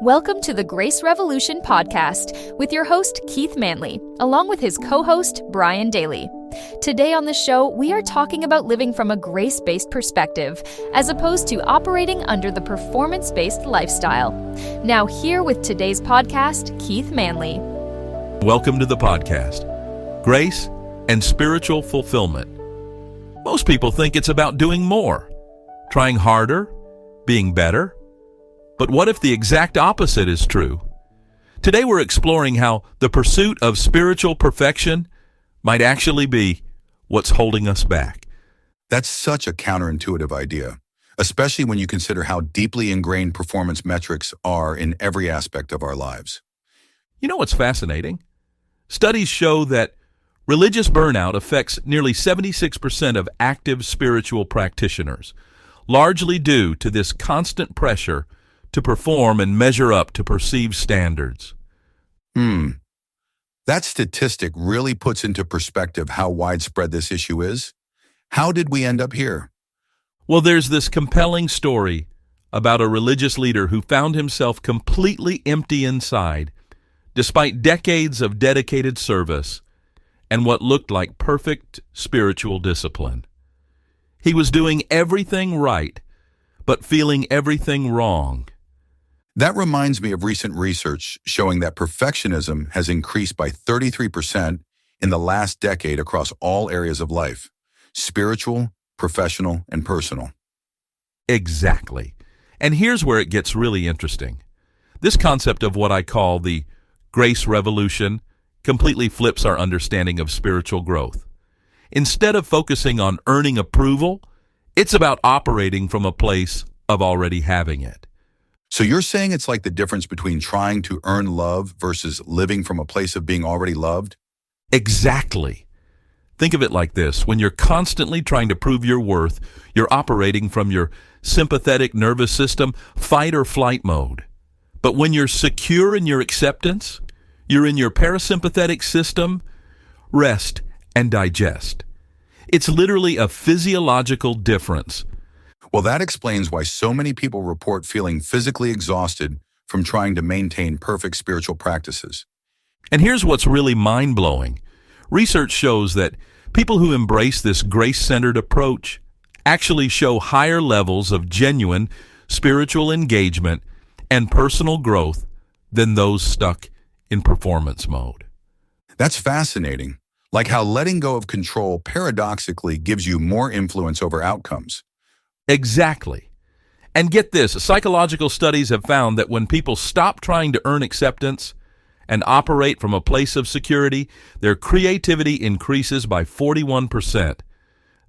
Welcome to the Grace Revolution podcast with your host, Keith Manley, along with his co-host, Brian Daly. Today on the show, we are talking about living from a grace-based perspective, as opposed to operating under the performance-based lifestyle. Now here with today's podcast, Keith Manley. Welcome to the podcast, Grace and Spiritual Fulfillment. Most people think it's about doing more, trying harder, being better. But what if the exact opposite is true? Today we're exploring how the pursuit of spiritual perfection might actually be what's holding us back. That's such a counterintuitive idea, especially when you consider how deeply ingrained performance metrics are in every aspect of our lives. You know what's fascinating? Studies show that religious burnout affects nearly 76% of active spiritual practitioners, largely due to this constant pressure to perform and measure up to perceived standards. That statistic really puts into perspective how widespread this issue is. How did we end up here? Well, there's this compelling story about a religious leader who found himself completely empty inside, despite decades of dedicated service and what looked like perfect spiritual discipline. He was doing everything right, but feeling everything wrong. That reminds me of recent research showing that perfectionism has increased by 33% in the last decade across all areas of life: spiritual, professional, and personal. Exactly. And here's where it gets really interesting. This concept of what I call the Grace Revolution completely flips our understanding of spiritual growth. Instead of focusing on earning approval, it's about operating from a place of already having it. So you're saying it's like the difference between trying to earn love versus living from a place of being already loved? Exactly. Think of it like this. When you're constantly trying to prove your worth, you're operating from your sympathetic nervous system, fight or flight mode. But when you're secure in your acceptance, you're in your parasympathetic system, rest and digest. It's literally a physiological difference. Well, that explains why so many people report feeling physically exhausted from trying to maintain perfect spiritual practices. And here's what's really mind-blowing. Research shows that people who embrace this grace-centered approach actually show higher levels of genuine spiritual engagement and personal growth than those stuck in performance mode. That's fascinating, like how letting go of control paradoxically gives you more influence over outcomes. Exactly. And get this, psychological studies have found that when people stop trying to earn acceptance and operate from a place of security, their creativity increases by 41%,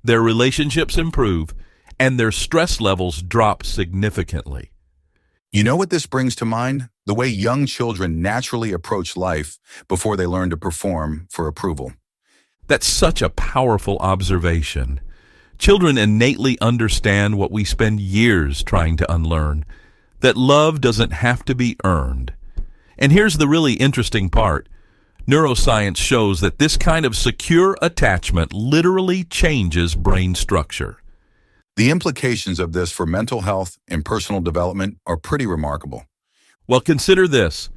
their relationships improve, and their stress levels drop significantly. You know what this brings to mind? The way young children naturally approach life before they learn to perform for approval. That's such a powerful observation. Children innately understand what we spend years trying to unlearn, that love doesn't have to be earned. And here's the really interesting part. Neuroscience shows that this kind of secure attachment literally changes brain structure. The implications of this for mental health and personal development are pretty remarkable. Well, consider this.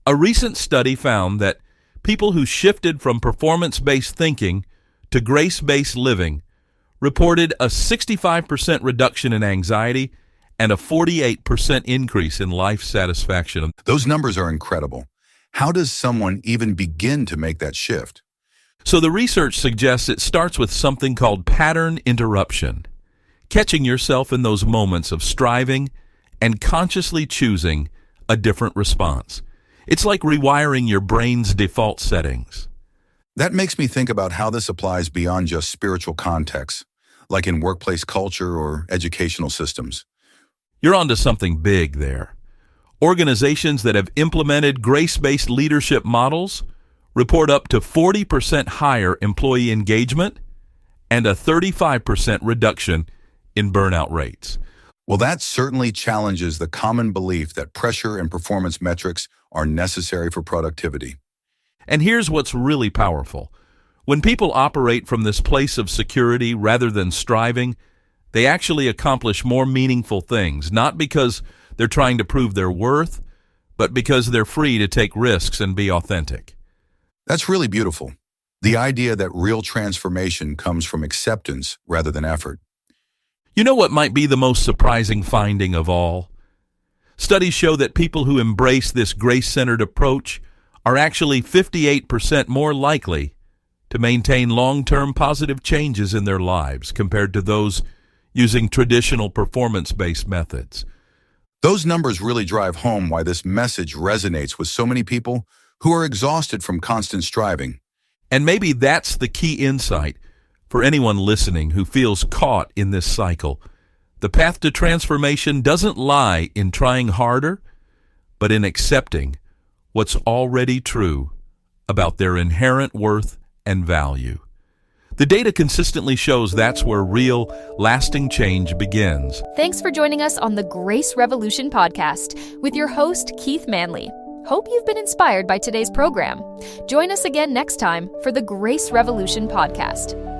A recent study found that people who shifted from performance-based thinking to grace-based living reported a 65% reduction in anxiety and a 48% increase in life satisfaction. Those numbers are incredible. How does someone even begin to make that shift? So the research suggests it starts with something called pattern interruption, catching yourself in those moments of striving and consciously choosing a different response. It's like rewiring your brain's default settings. That makes me think about how this applies beyond just spiritual contexts, like in workplace culture or educational systems. You're onto something big there. Organizations that have implemented grace-based leadership models report up to 40% higher employee engagement and a 35% reduction in burnout rates. Well, that certainly challenges the common belief that pressure and performance metrics are necessary for productivity. And here's what's really powerful. When people operate from this place of security rather than striving, they actually accomplish more meaningful things, not because they're trying to prove their worth, but because they're free to take risks and be authentic. That's really beautiful. The idea that real transformation comes from acceptance rather than effort. You know what might be the most surprising finding of all? Studies show that people who embrace this grace-centered approach are actually 58% more likely to maintain long-term positive changes in their lives compared to those using traditional performance-based methods. Those numbers really drive home why this message resonates with so many people who are exhausted from constant striving. And maybe that's the key insight for anyone listening who feels caught in this cycle. The path to transformation doesn't lie in trying harder, but in accepting what's already true about their inherent worth and value. The data consistently shows that's where real, lasting change begins. Thanks for joining us on the Grace Revolution podcast with your host, Keith Manley. Hope you've been inspired by today's program. Join us again next time for the Grace Revolution podcast.